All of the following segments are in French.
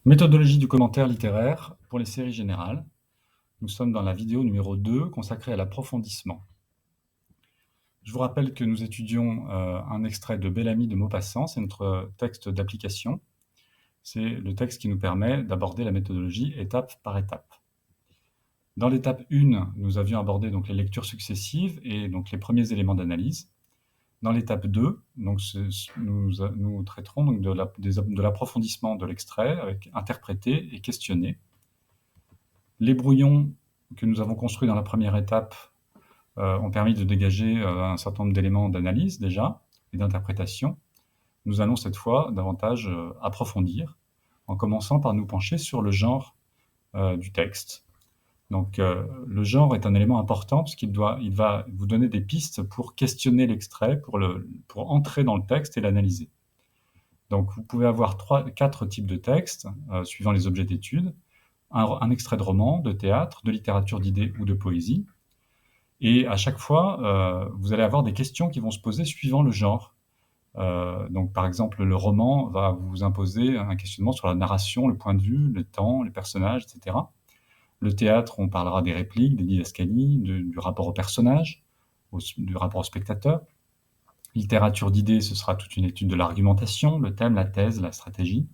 Méthodologie du commentaire littéraire pour les séries générales. Nous sommes dans la vidéo numéro 2 consacrée à l'approfondissement. Je vous rappelle que nous étudions un extrait de Bellamy de Maupassant, c'est notre texte d'application. C'est le texte qui nous permet d'aborder la méthodologie étape par étape. Dans l'étape 1, nous avions abordé donc les lectures successives et donc les premiers éléments d'analyse. Dans l'étape 2, donc, nous traiterons donc de l'approfondissement de l'extrait avec interpréter et questionner. Les brouillons que nous avons construits dans la première étape ont permis de dégager un certain nombre d'éléments d'analyse déjà et d'interprétation. Nous allons cette fois davantage approfondir en commençant par nous pencher sur le genre du texte. Donc le genre est un élément important parce il va vous donner des pistes pour questionner l'extrait, pour entrer dans le texte et l'analyser. Donc vous pouvez avoir 4 types de textes suivant les objets d'étude. Un extrait de roman, de théâtre, de littérature d'idées ou de poésie. Et à chaque fois, vous allez avoir des questions qui vont se poser suivant le genre. Donc par exemple, le roman va vous imposer un questionnement sur la narration, le point de vue, le temps, les personnages, etc. Le théâtre, on parlera des répliques, des didascalies, du rapport au personnage, du rapport au spectateur. Littérature d'idées, ce sera toute une étude de l'argumentation, le thème, la thèse, la stratégie.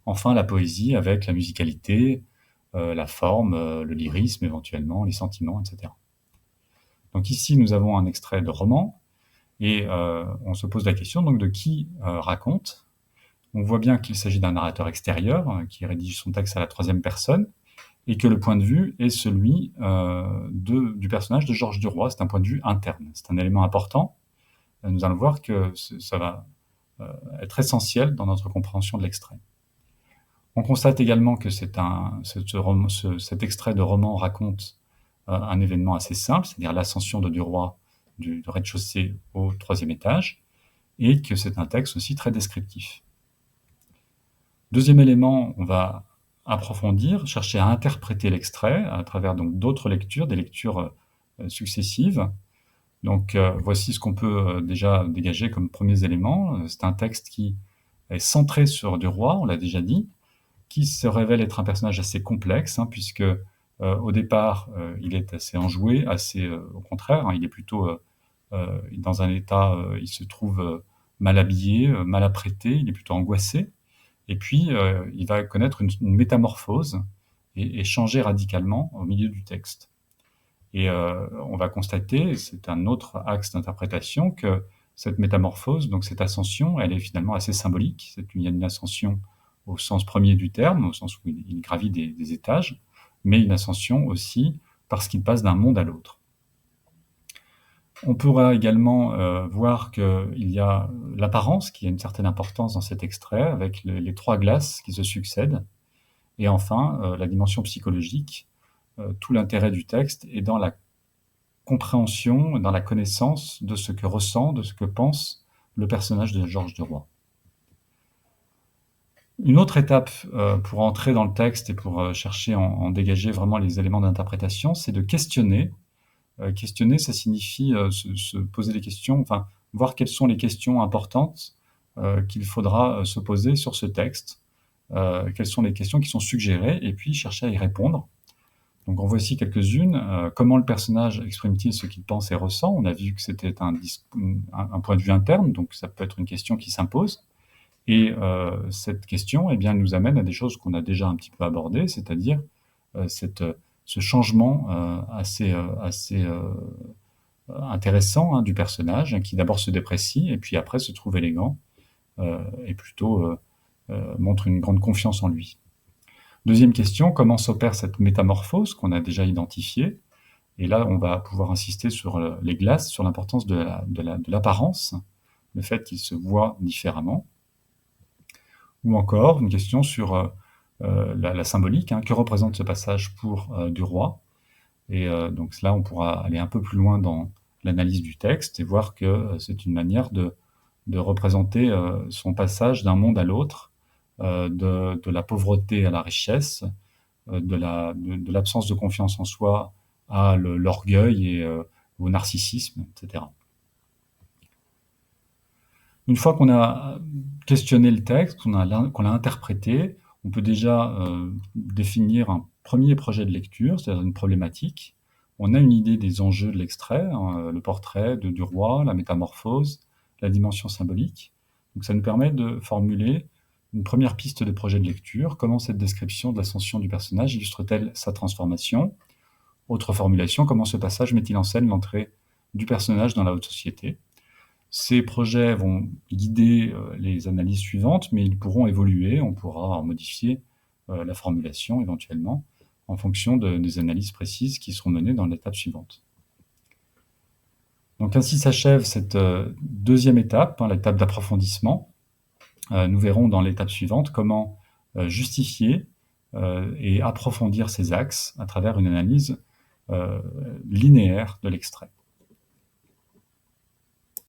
Enfin, la poésie avec la musicalité, la forme, le lyrisme éventuellement, les sentiments, etc. Donc ici, nous avons un extrait de roman, et on se pose la question donc de qui raconte. On voit bien qu'il s'agit d'un narrateur extérieur qui rédige son texte à la troisième personne, et que le point de vue est celui du personnage de Georges Duroy. C'est un point de vue interne, c'est un élément important. Nous allons voir que ça va être essentiel dans notre compréhension de l'extrait. On constate également que cet extrait de roman raconte un événement assez simple, c'est-à-dire l'ascension de Duroy du rez-de-chaussée au troisième étage, et que c'est un texte aussi très descriptif. Deuxième élément, on va approfondir, chercher à interpréter l'extrait à travers donc d'autres lectures, des lectures successives. Donc voici ce qu'on peut déjà dégager comme premiers éléments. C'est un texte qui est centré sur Duroy, on l'a déjà dit, qui se révèle être un personnage assez complexe, puisque au départ, il est assez enjoué, assez au contraire, il est plutôt dans un état, il se trouve mal habillé, mal apprêté, il est plutôt angoissé. Et puis, il va connaître une métamorphose et changer radicalement au milieu du texte. Et on va constater, c'est un autre axe d'interprétation, que cette métamorphose, donc cette ascension, elle est finalement assez symbolique. Il y a une ascension au sens premier du terme, au sens où il gravit des étages, mais une ascension aussi parce qu'il passe d'un monde à l'autre. On pourra également voir qu'il y a l'apparence qui a une certaine importance dans cet extrait, avec les 3 glaces qui se succèdent. Et enfin, la dimension psychologique, tout l'intérêt du texte est dans la compréhension, dans la connaissance de ce que ressent, de ce que pense le personnage de Georges Duroy. Une autre étape pour entrer dans le texte et pour chercher à en dégager vraiment les éléments d'interprétation, c'est de questionner. Questionner, ça signifie se poser des questions, enfin, voir quelles sont les questions importantes qu'il faudra se poser sur ce texte, quelles sont les questions qui sont suggérées, et puis chercher à y répondre. Donc en voici quelques-unes. Comment le personnage exprime-t-il ce qu'il pense et ressent? On a vu que c'était un point de vue interne, donc ça peut être une question qui s'impose. Et cette question, eh bien, nous amène à des choses qu'on a déjà un petit peu abordées, c'est-à-dire ce changement assez intéressant du personnage, qui d'abord se déprécie et puis après se trouve élégant et plutôt montre une grande confiance en lui. Deuxième question, comment s'opère cette métamorphose qu'on a déjà identifiée? Et là, on va pouvoir insister sur les glaces, sur l'importance de l'apparence, le fait qu'il se voit différemment. Ou encore, une question sur la symbolique, que représente ce passage pour Duroy? Et donc là, on pourra aller un peu plus loin dans l'analyse du texte et voir que c'est une manière de représenter son passage d'un monde à l'autre, de la pauvreté à la richesse, de l'absence de confiance en soi à l'orgueil et au narcissisme, etc. Une fois qu'on a questionné le texte, qu'on l'a interprété, On peut déjà définir un premier projet de lecture, c'est-à-dire une problématique. On a une idée des enjeux de l'extrait, hein, le portrait du roi, la métamorphose, la dimension symbolique. Donc ça nous permet de formuler une première piste de projet de lecture. Comment cette description de l'ascension du personnage illustre-t-elle sa transformation? Autre formulation, comment ce passage met-il en scène l'entrée du personnage dans la haute société? Ces projets vont guider les analyses suivantes, mais ils pourront évoluer, on pourra en modifier la formulation éventuellement en fonction des analyses précises qui seront menées dans l'étape suivante. Donc ainsi s'achève cette deuxième étape, hein, l'étape d'approfondissement. Nous verrons dans l'étape suivante comment justifier et approfondir ces axes à travers une analyse linéaire de l'extrait.